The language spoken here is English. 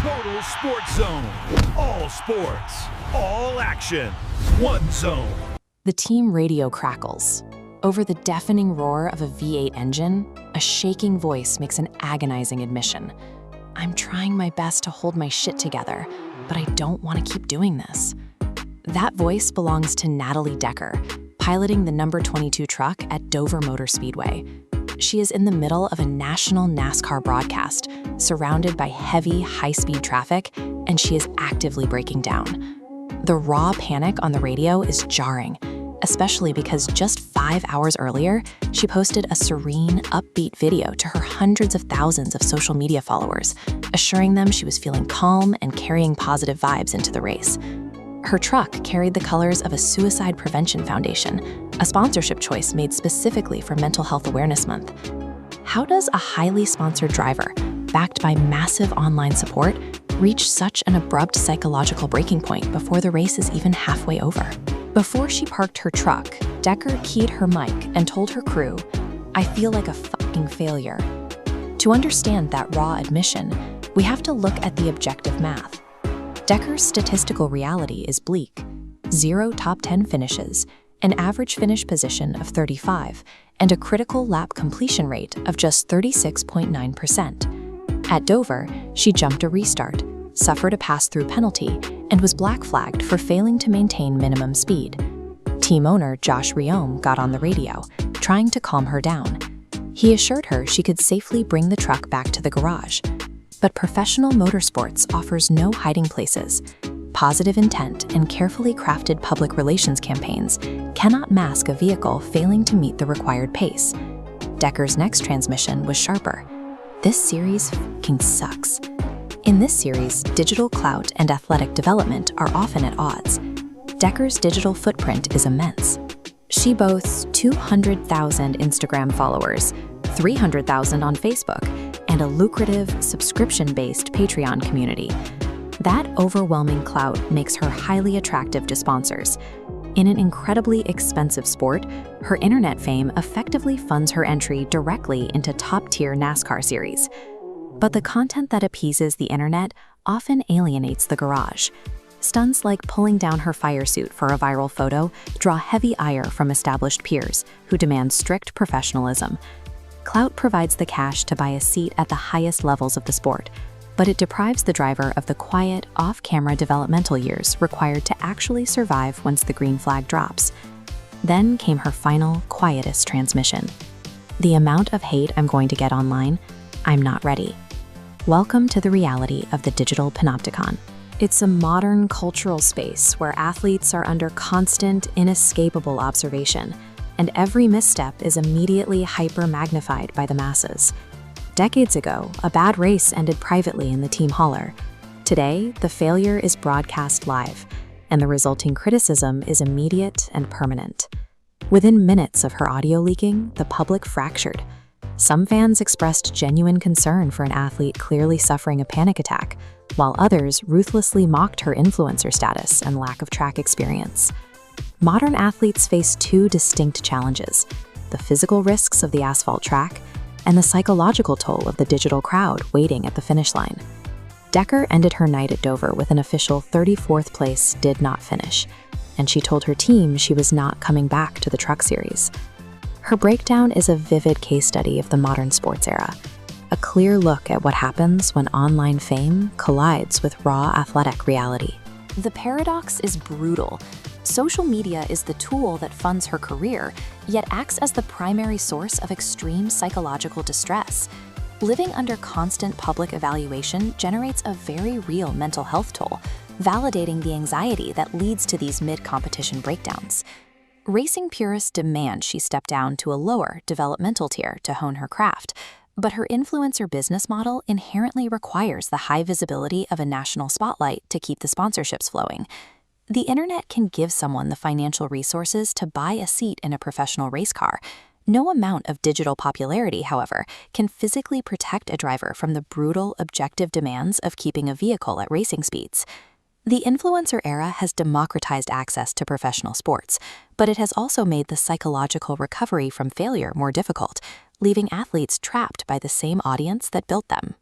Total Sports Zone. All sports, all action, one zone. The team radio crackles. Over the deafening roar of a V8 engine, a shaking voice makes an agonizing admission. I'm trying my best to hold my shit together, but I don't want to keep doing this. That voice belongs to Natalie Decker, piloting the number 22 truck at Dover Motor Speedway. She is in the middle of a national NASCAR broadcast, surrounded by heavy, high-speed traffic, and she is actively breaking down. The raw panic on the radio is jarring, especially because just 5 hours earlier, she posted a serene, upbeat video to her hundreds of thousands of social media followers, assuring them she was feeling calm and carrying positive vibes into the race. Her truck carried the colors of a suicide prevention foundation, a sponsorship choice made specifically for Mental Health Awareness Month. How does a highly sponsored driver, backed by massive online support, reach such an abrupt psychological breaking point before the race is even halfway over? Before she parked her truck, Decker keyed her mic and told her crew, "I feel like a fucking failure." To understand that raw admission, we have to look at the objective math. Decker's statistical reality is bleak: 0 top 10 finishes, an average finish position of 35, and a critical lap completion rate of just 36.9%. At Dover, she jumped a restart, suffered a pass-through penalty, and was black flagged for failing to maintain minimum speed. Team owner Josh Riome got on the radio, trying to calm her down. He assured her she could safely bring the truck back to the garage. But professional motorsports offers no hiding places. Positive intent and carefully crafted public relations campaigns cannot mask a vehicle failing to meet the required pace. Decker's next transmission was sharper. This series fucking sucks. In this series, digital clout and athletic development are often at odds. Decker's digital footprint is immense. She boasts 200,000 Instagram followers, 300,000 on Facebook, and a lucrative, subscription-based Patreon community. That overwhelming clout makes her highly attractive to sponsors. In an incredibly expensive sport, her internet fame effectively funds her entry directly into top-tier NASCAR series. But the content that appeases the internet often alienates the garage. Stunts like pulling down her fire suit for a viral photo draw heavy ire from established peers who demand strict professionalism. Clout provides the cash to buy a seat at the highest levels of the sport, but it deprives the driver of the quiet, off-camera developmental years required to actually survive once the green flag drops. Then came her final, quietest transmission. The amount of hate I'm going to get online, I'm not ready. Welcome to the reality of the digital panopticon. It's a modern cultural space where athletes are under constant, inescapable observation, and every misstep is immediately hyper-magnified by the masses. Decades ago, a bad race ended privately in the team hauler. Today, the failure is broadcast live, and the resulting criticism is immediate and permanent. Within minutes of her audio leaking, the public fractured. Some fans expressed genuine concern for an athlete clearly suffering a panic attack, while others ruthlessly mocked her influencer status and lack of track experience. Modern athletes face two distinct challenges: the physical risks of the asphalt track and the psychological toll of the digital crowd waiting at the finish line. Decker ended her night at Dover with an official 34th place did not finish, and she told her team she was not coming back to the truck series. Her breakdown is a vivid case study of the modern sports era, a clear look at what happens when online fame collides with raw athletic reality. The paradox is brutal. Social media is the tool that funds her career, yet acts as the primary source of extreme psychological distress. Living under constant public evaluation generates a very real mental health toll, validating the anxiety that leads to these mid-competition breakdowns. Racing purists demand she step down to a lower developmental tier to hone her craft, but her influencer business model inherently requires the high visibility of a national spotlight to keep the sponsorships flowing. The internet can give someone the financial resources to buy a seat in a professional race car. No amount of digital popularity, however, can physically protect a driver from the brutal, objective demands of keeping a vehicle at racing speeds. The influencer era has democratized access to professional sports, but it has also made the psychological recovery from failure more difficult, leaving athletes trapped by the same audience that built them.